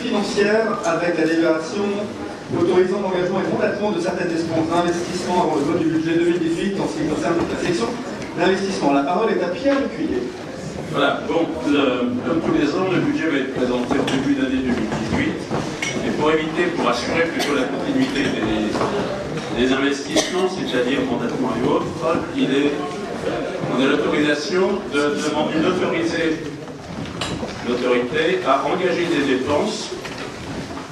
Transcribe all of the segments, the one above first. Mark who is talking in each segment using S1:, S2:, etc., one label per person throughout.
S1: Financière avec la délibération autorisant l'engagement et mandatement de certaines dépenses d'investissement avant le vote du budget 2018 en ce qui concerne la section d'investissement. La parole est à Pierre Lecuyer.
S2: Voilà, bon, comme tous les ans, le budget va être présenté au début d'année 2018. Et pour éviter, pour assurer plutôt la continuité des investissements, c'est-à-dire mandatement et autres, on a l'autorisation de demander l'autorité à engager des dépenses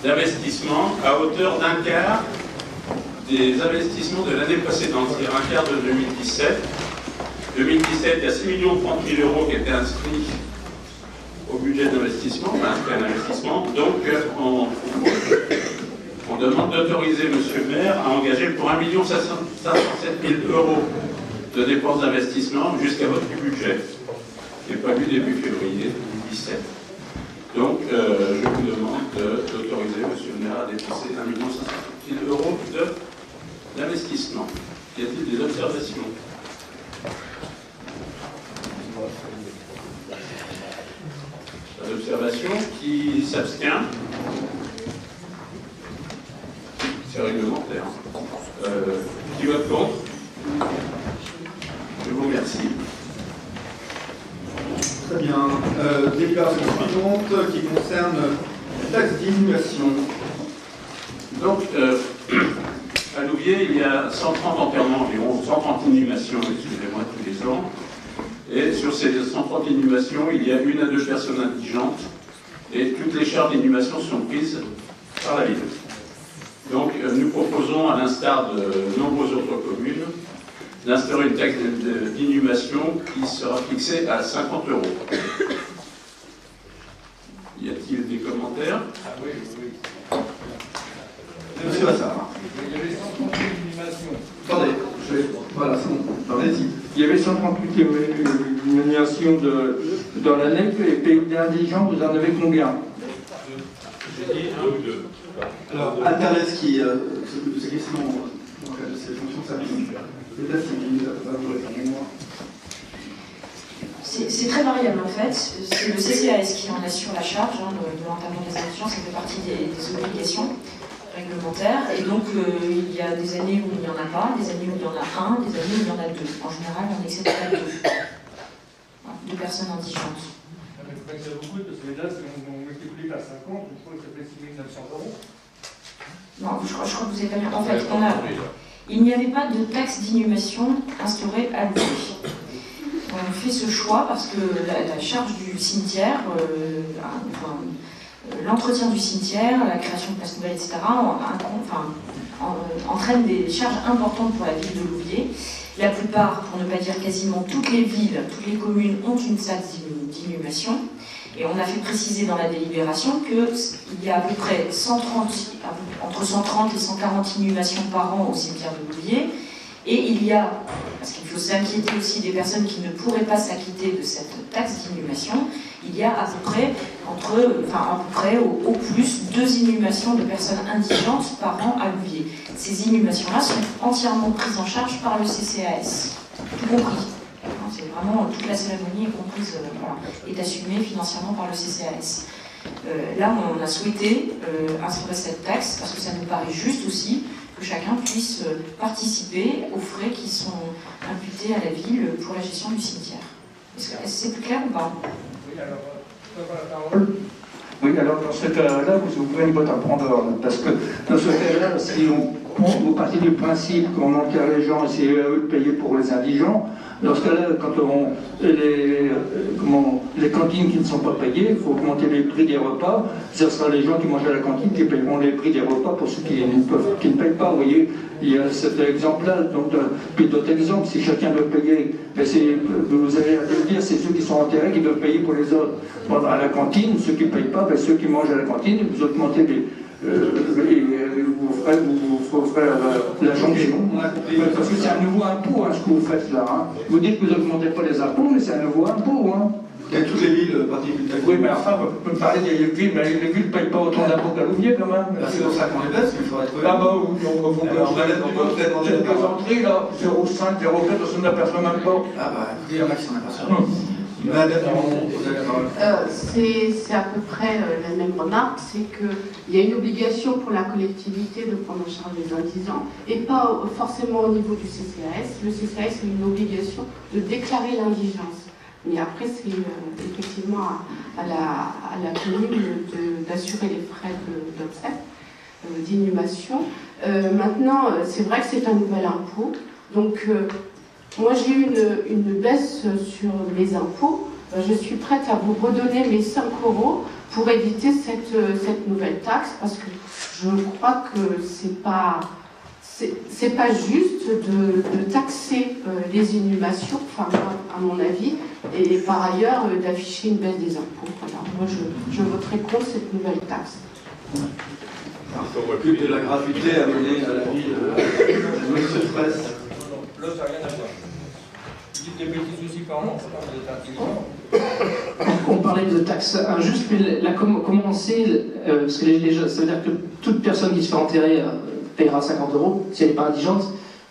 S2: d'investissement à hauteur d'un quart des investissements de l'année précédente, c'est-à-dire un quart de 2017. 2017, il y a 6 030 000 euros qui étaient inscrits au budget d'investissement, inscrits à l'investissement. Donc, on demande d'autoriser M. le maire à engager pour 1 507 000 euros de dépenses d'investissement jusqu'à votre budget, qui est prévu début février 2017. Donc, je vous demande d'autoriser M. le maire à dépenser 1 507 000 euros d'investissement. Y a-t-il des observations? Pas d'observation. Qui s'abstient? C'est réglementaire. Qui vote contre? Je vous remercie.
S1: Très bien. Délibération suivante qui concerne la taxe d'inhumation.
S2: Donc, à Louviers, il y a 130 enterrements environ, 130 inhumations, excusez-moi, tous les ans. Et sur ces 130 inhumations, il y a 1 à 2 personnes indigentes. Et toutes les charges d'inhumation sont prises par la ville. Donc, nous proposons, à l'instar de nombreuses autres communes, d'instaurer une taxe d'inhumation qui sera fixée à 50 €. Y a-t-il des commentaires?
S3: Oui.
S1: Monsieur Assar.
S3: Il y avait 138 inhumations.
S1: Attendez, voilà, c'est bon. Allez-y.
S3: Il y avait 138 inhumations dans l'année, et pays d'indigents, vous en avez combien?
S2: J'ai dit 1 ou 2.
S1: Alors, Internet qui s'occupe de ces questions, de ces fonctions de service, peut-être qu'il va vous répondre.
S4: C'est très variable en fait. C'est le CCAS qui en assure la charge de l'enterrement des indigents, ça fait partie des obligations réglementaires. Et donc il y a des années où il n'y en a pas, des années où il y en a 1, des années où il y en a 2. En général, on n'excède pas 2. Deux personnes indigentes.
S5: Il faudrait que ça vous coûte, parce que là, si on multiplie par 50, je crois que ça fait 6 900 €.
S4: Non, je crois que vous avez pas bien. En fait, il n'y avait pas de taxe d'inhumation instaurée à Louviers. On fait ce choix parce que la charge du cimetière, l'entretien du cimetière, la création de places nouvelles, etc., entraîne des charges importantes pour la ville de Louviers. La plupart, pour ne pas dire quasiment toutes les villes, toutes les communes ont une taxe d'inhumation. Et on a fait préciser dans la délibération qu'il y a à peu près entre 130 et 140 inhumations par an au cimetière de Louviers. Et il y a, parce qu'il faut s'inquiéter aussi des personnes qui ne pourraient pas s'acquitter de cette taxe d'inhumation, il y a à peu près, au plus 2 inhumations de personnes indigentes par an à Louviers. Ces inhumations-là sont entièrement prises en charge par le CCAS, tout compris. C'est vraiment toute la cérémonie est comprise, est assumée financièrement par le CCAS. Là, on a souhaité instaurer cette taxe parce que ça nous paraît juste aussi que chacun puisse participer aux frais qui sont imputés à la ville pour la gestion du cimetière. Est-ce que c'est plus clair ou pas?
S5: Oui, alors, la parole.
S3: Oui, alors dans ce cas-là, vous ouvrez une boîte à Pandore. Parce que dans ce cas-là, si vous partez du principe qu'on enterre les gens et c'est à eux de payer pour les indigents, dans ce cas-là, quand les cantines qui ne sont pas payées, il faut augmenter les prix des repas. Ce sera les gens qui mangent à la cantine qui paieront les prix des repas pour ceux qui ne payent pas. Vous voyez, il y a cet exemple-là. Puis d'autres exemples, si chacun doit payer, vous allez le dire, c'est ceux qui sont enterrés qui doivent payer pour les autres. À la cantine, ceux qui ne payent pas, ceux qui mangent à la cantine, vous augmentez vous ferez la jonction. Parce que c'est un nouveau impôt, ce que vous faites là. Vous dites que vous n'augmentez pas les impôts, mais c'est un nouveau impôt.
S1: Toutes les villes pratiquent une taxe.
S3: Oui, mais enfin, on peut me parler des villes, mais les villes ne payent pas autant d'impôts qu'à Louviers quand même.
S1: C'est pour ça qu'on les baisse, mais il faudrait trouver.
S3: Ah bah oui, on
S1: va mettre du mot, peut-être en
S3: j'ai des entrées là, 0,5, 0,4, on ne l'aperçoit même pas.
S1: Ah bah écoutez, il y en a qui s'en aperçoivent. Madame Dumont, vous avez la parole.
S6: C'est à peu près la même remarque, c'est qu'il y a une obligation pour la collectivité de prendre en charge les indigents, et pas forcément au niveau du CCAS. Le CCAS a une obligation de déclarer l'indigence. Mais après, c'est effectivement à la commune d'assurer les frais d'obsèques, d'inhumation. Maintenant, c'est vrai que c'est un nouvel impôt. Donc, moi, j'ai eu une baisse sur mes impôts. Je suis prête à vous redonner mes 5 € pour éviter cette nouvelle taxe, parce que je crois que c'est pas juste de taxer les inhumations, enfin moi, à mon avis, et par ailleurs d'afficher une baisse des impôts. Alors moi je voterai contre cette nouvelle taxe.
S1: Plus de la gratuité à mener à la ville de Monsieur Fraisse.
S5: Là, ça n'a rien à voir. Vous dites des bêtises aussi par an, vous êtes intelligent.
S7: On parlait de taxes injustes, mais comment on sait, parce que ça veut dire que toute personne qui se fait enterrer payera 50 € si elle n'est pas indigente,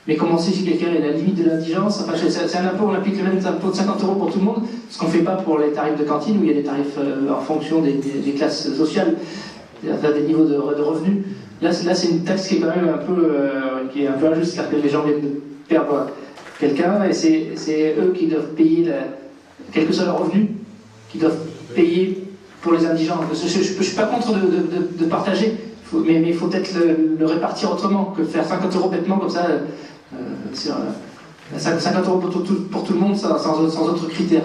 S7: mais comment on sait si quelqu'un est à la limite de l'indigence? Enfin, c'est un impôt, on applique le même impôt de 50 € pour tout le monde, ce qu'on ne fait pas pour les tarifs de cantine, où il y a des tarifs en fonction des classes sociales, enfin, des niveaux de revenus. Là c'est une taxe qui est quand même un peu injuste, car que les gens viennent de perdre quelqu'un, et c'est eux qui doivent payer, quel que soit leur revenu, qui doivent payer pour les indigents. Je ne suis pas contre de partager, mais il faut peut-être le répartir autrement que faire 50 € bêtement comme ça, 50 € pour tout le monde sans autre critère.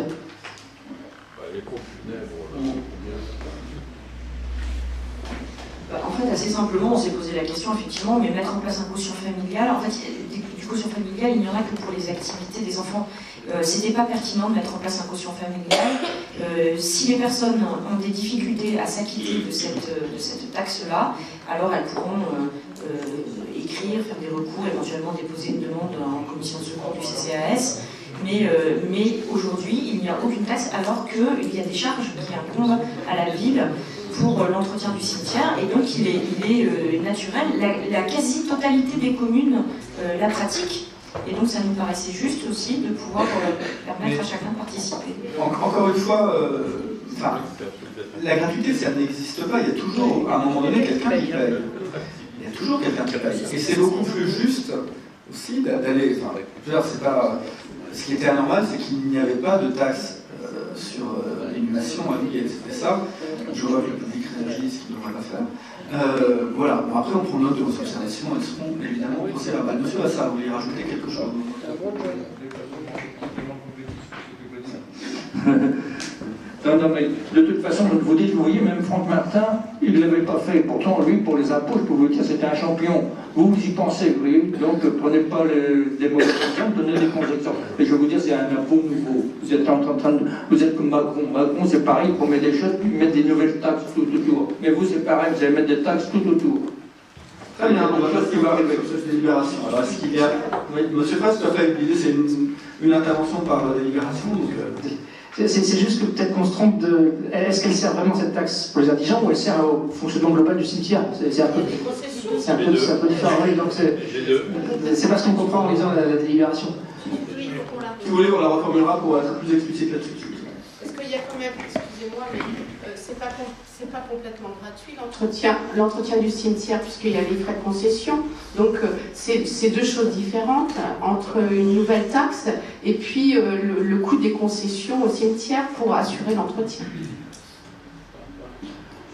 S4: En fait, assez simplement, on s'est posé la question, effectivement, mais mettre en place un quotient familial, en fait, du quotient familial, il n'y en a que pour les activités des enfants. C'était pas pertinent de mettre en place un quotient familial. Si les personnes ont des difficultés à s'acquitter de cette taxe-là, alors elles pourront écrire, faire des recours, éventuellement déposer une demande en commission de secours du CCAS. Mais aujourd'hui, il n'y a aucune taxe, alors qu'il y a des charges qui incombent à la ville pour l'entretien du cimetière, et donc il est naturel. La quasi-totalité des communes la pratiquent, et donc ça nous paraissait juste aussi de pouvoir permettre à chacun de participer.
S1: Encore une fois, la gratuité, ça n'existe pas. Il y a toujours, à un moment donné, quelqu'un qui paye. Il y a toujours quelqu'un qui paye. Et c'est beaucoup plus juste aussi d'aller... c'est pas... Ce qui était anormal, c'est qu'il n'y avait pas de taxe sur l'inhumation à Louviers. C'était ça. Je vois que le public réagit, ce qu'il ne devrait pas faire. Voilà. Bon, après, on prend note de vos observations. Elles seront évidemment procès-verbales. Monsieur Assar, vous voulez rajouter quelque chose?
S3: Non, mais de toute façon, vous dites, vous voyez, même Franck Martin, il ne l'avait pas fait. Pourtant, lui, pour les impôts, je peux vous dire, c'était un champion. Vous y pensez, vous voyez. Donc, prenez pas des mauvais exemples, donnez des bons exemples. Mais je vais vous dire, c'est un impôt nouveau. Vous êtes en train de... Vous êtes comme Macron. Macron, c'est pareil, pour mettre des choses, puis mettre des nouvelles taxes tout autour. Mais vous, c'est pareil, vous allez mettre des taxes tout autour.
S1: Très bien, on va voir ce qui va arriver avec cette délibération. Alors, est-ce qu'il y a... Oui, monsieur Fraisse, tout à fait, l'idée, c'est une intervention par délibération, donc...
S7: C'est juste que peut-être qu'on se trompe de... Est-ce qu'elle sert vraiment cette taxe pour les indigents, ou elle sert au fonctionnement global du cimetière? C'est un peu différent, oui, donc c'est pas ce qu'on comprend en lisant la délibération.
S1: Si vous voulez, on la reformulera pour être plus explicite là-dessus.
S6: Parce qu'il y a quand même, excusez-moi, mais c'est pas complètement gratuit l'entretien du cimetière, puisqu'il y a les frais de concession. Donc c'est deux choses différentes entre une nouvelle taxe et puis le coût des concessions au cimetière pour assurer l'entretien.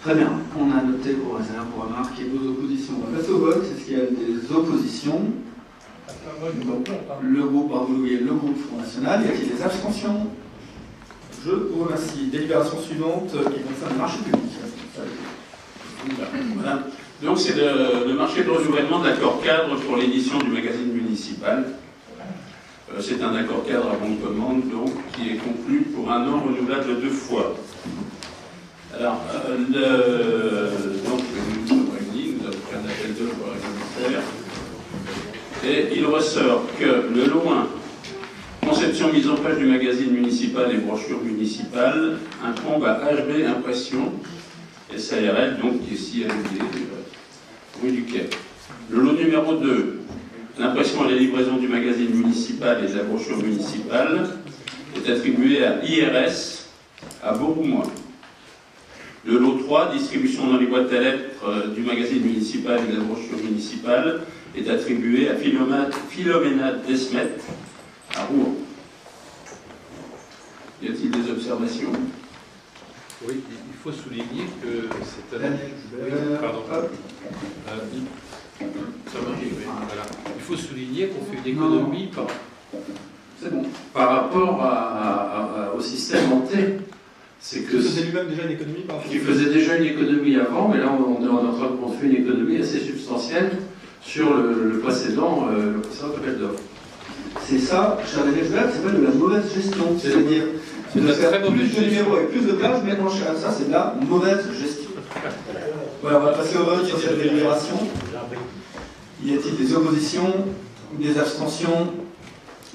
S1: Très bien, on a noté vos réserves, vos remarques et vos oppositions. On va passer au vote. Est-ce qu'il y a des oppositions? Le groupe, vous voyez, le groupe Front National. Y a-t-il des abstentions? Je vous remercie. Délibération suivante qui concerne le marché public.
S2: Voilà. Donc c'est le marché de renouvellement de l'accord cadre pour l'édition du magazine municipal. C'est un accord cadre à bonne commande, donc, qui est conclu pour un an renouvelable 2 fois. Alors, donc, nous sommes réunis, nous avons fait un appel d'offres réglementaire, et il ressort que le loin Conception, mise en page du magazine municipal et brochure municipale incombe à HB Impression, SARL, donc ici à Louviers, rue du Quai. Le lot numéro 2, l'impression et la livraison du magazine municipal et de la brochure municipale, est attribué à IRS à Beauroumois. Le lot 3, distribution dans les boîtes à lettres du magazine municipal et de la brochure municipale, est attribué à Philomena Desmet à Rouen. Y a-t-il des observations?
S8: Oui, il faut souligner que c'est un... Oui, pardon. Ça marche, oui. Voilà. Il faut souligner qu'on fait une économie par rapport au système monté. C'est que
S1: faisait lui-même déjà une économie par rapport.
S8: Il faisait déjà une économie avant, mais là on est en train de faire une économie assez substantielle sur le précédent appel d'offres.
S1: C'est ça, cher Daniel Joubert, ça s'appelle de la mauvaise gestion. C'est-à-dire de faire plus de numéros avec plus de pages, mais moins cher. Ça, c'est de la mauvaise gestion. Voilà, on va passer au vote sur cette délibération. Y a-t-il des oppositions ou des abstentions?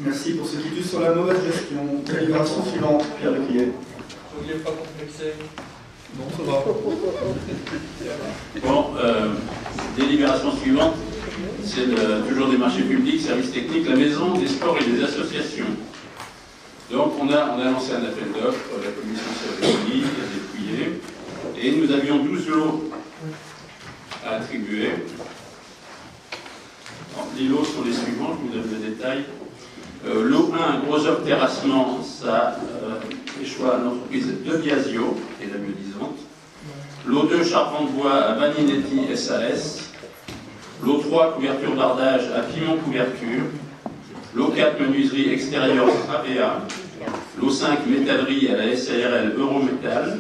S1: Merci pour ceux qui touchent sur la mauvaise gestion. Délibération suivante, Pierre Lecrier.
S5: Vous ne voulez pas complexer? Non, ça va.
S2: Bon, délibération suivante, c'est toujours des marchés publics, services techniques, la maison des sports et des associations. Donc on a lancé un appel d'offres, la commission s'est réunie, a dépouillé, et nous avions 12 lots à attribuer. Alors, les lots sont les suivants, je vous donne le détail. Lot 1, gros œuvre terrassement, ça échoua à l'entreprise de Biasio, et la mieux disante. Lot 2, charpente bois à Vaninetti SAS. Lot 3, couverture bardage à Piment Couverture. Lot 4, menuiserie extérieure AVA. Lot 5, métallerie à la SARL Eurométal.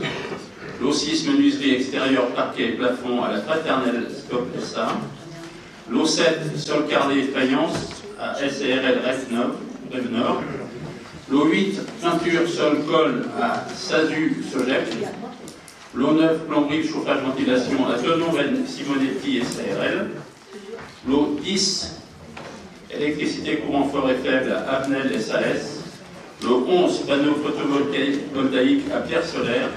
S2: Lot 6, menuiserie extérieure parquet et plafond à la Fraternelle Scope SA. Lot 7, sol carrelé faïence à SARL Rêve Nord. Lot 8, peinture sol colle à SASU Sogep. Lot 9, plomberie, chauffage, ventilation à Tonon Simonetti SARL. Lot 10, électricité courant fort et faible à Abnel SAS. Lot 11, panneaux photovoltaïques à Pierre Solaire.